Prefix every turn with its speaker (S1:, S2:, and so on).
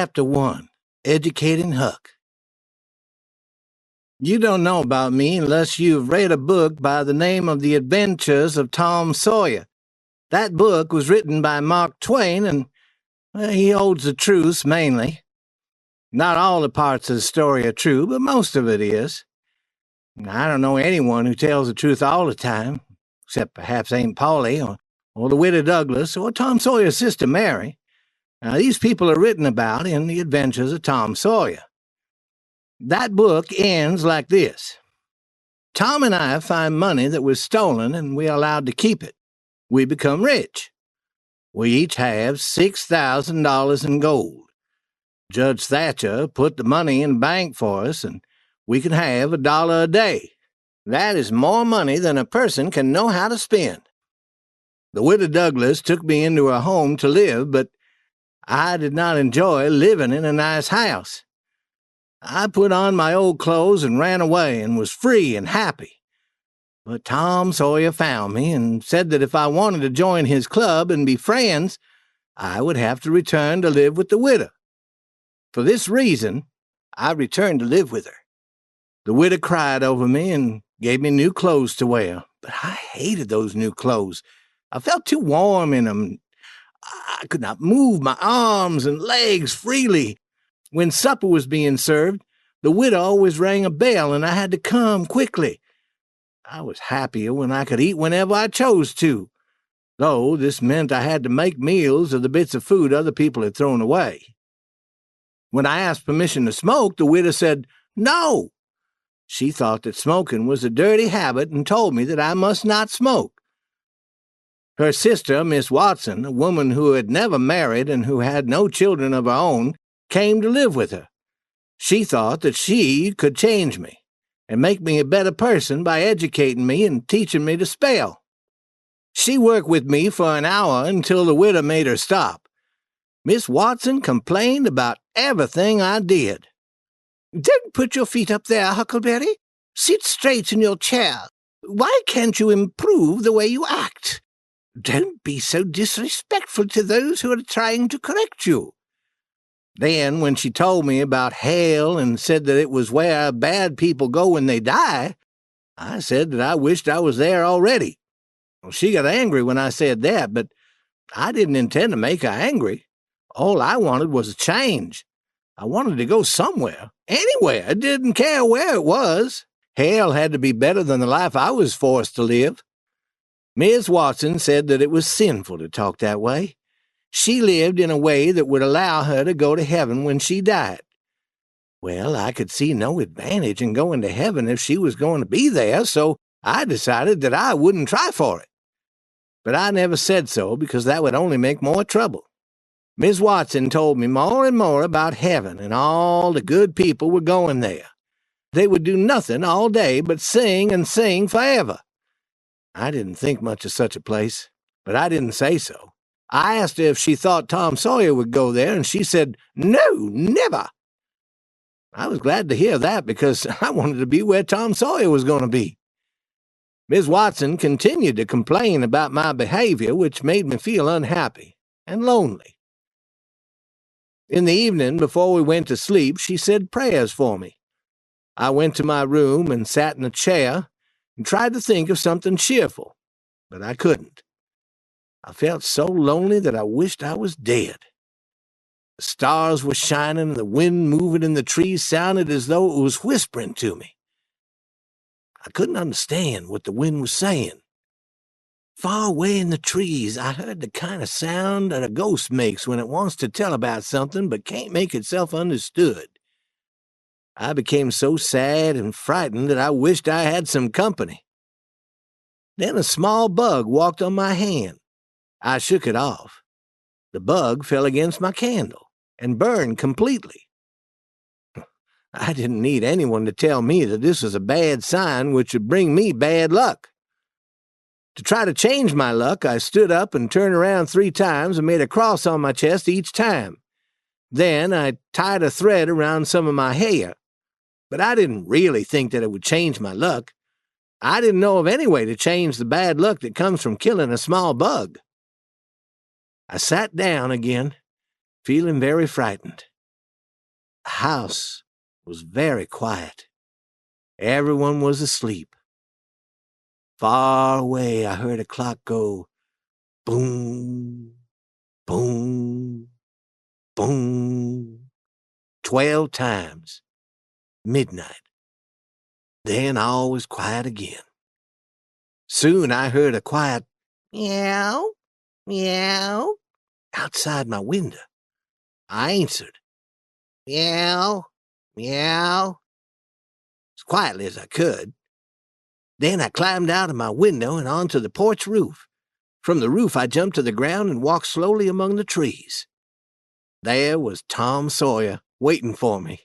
S1: Chapter 1, Educating Huck. You don't know about me unless you've read a book by the name of The Adventures of Tom Sawyer. That book was written by Mark Twain, and he holds the truths mainly. Not all the parts of the story are true, but most of it is. I don't know anyone who tells the truth all the time, except perhaps Aunt Polly, or the widow Douglas, or Tom Sawyer's sister Mary. Now, these people are written about in The Adventures of Tom Sawyer. That book ends like this. Tom and I find money that was stolen, and we are allowed to keep it. We become rich. We each have $6,000 in gold. Judge Thatcher put the money in the bank for us, and we can have $1 a day. That is more money than a person can know how to spend. The widow Douglas took me into her home to live, but I did not enjoy living in a nice house. I put on my old clothes and ran away and was free and happy. But Tom Sawyer found me and said that if I wanted to join his club and be friends, I would have to return to live with the widow. For this reason, I returned to live with her. The widow cried over me and gave me new clothes to wear, but I hated those new clothes. I felt too warm in them. I could not move my arms and legs freely. When supper was being served, the widow always rang a bell, and I had to come quickly. I was happier when I could eat whenever I chose to, though this meant I had to make meals of the bits of food other people had thrown away. When I asked permission to smoke, the widow said no. She thought that smoking was a dirty habit and told me that I must not smoke. Her sister, Miss Watson, a woman who had never married and who had no children of her own, came to live with her. She thought that she could change me and make me a better person by educating me and teaching me to spell. She worked with me for an hour until the widow made her stop. Miss Watson complained about everything I did. "Don't put your feet up there, Huckleberry. Sit straight in your chair. Why can't you improve the way you act? Don't be so disrespectful to those who are trying to correct you." Then, when she told me about hell and said that it was where bad people go when they die, I said that I wished I was there already. Well, she got angry when I said that, but I didn't intend to make her angry. All I wanted was a change. I wanted to go somewhere, anywhere. I didn't care where it was. Hell had to be better than the life I was forced to live. Miss Watson said that it was sinful to talk that way. She lived in a way that would allow her to go to heaven when she died. Well, I could see no advantage in going to heaven if she was going to be there, so I decided that I wouldn't try for it. But I never said so because that would only make more trouble. Miss Watson told me more and more about heaven, and all the good people were going there. They would do nothing all day but sing and sing forever. I didn't think much of such a place, but I didn't say so. I asked her if she thought Tom Sawyer would go there, and she said, "No, never." I was glad to hear that because I wanted to be where Tom Sawyer was going to be. Miss Watson continued to complain about my behavior, which made me feel unhappy and lonely. In the evening, before we went to sleep, she said prayers for me. I went to my room and sat in a chair and tried to think of something cheerful, but I couldn't. I felt so lonely that I wished I was dead. The stars were shining and the wind moving in the trees sounded as though it was whispering to me. I couldn't understand what the wind was saying. Far away in the trees, I heard the kind of sound that a ghost makes when it wants to tell about something but can't make itself understood. I became so sad and frightened that I wished I had some company. Then a small bug walked on my hand. I shook it off. The bug fell against my candle and burned completely. I didn't need anyone to tell me that this was a bad sign which would bring me bad luck. To try to change my luck, I stood up and turned around 3 times and made a cross on my chest each time. Then I tied a thread around some of my hair. But I didn't really think that it would change my luck. I didn't know of any way to change the bad luck that comes from killing a small bug. I sat down again, feeling very frightened. The house was very quiet. Everyone was asleep. Far away I heard a clock go boom, boom, boom, 12 times. Midnight. Then all was quiet again. Soon I heard a quiet meow, meow outside my window. I answered, meow, meow, as quietly as I could. Then I climbed out of my window and onto the porch roof. From the roof I jumped to the ground and walked slowly among the trees. There was Tom Sawyer waiting for me.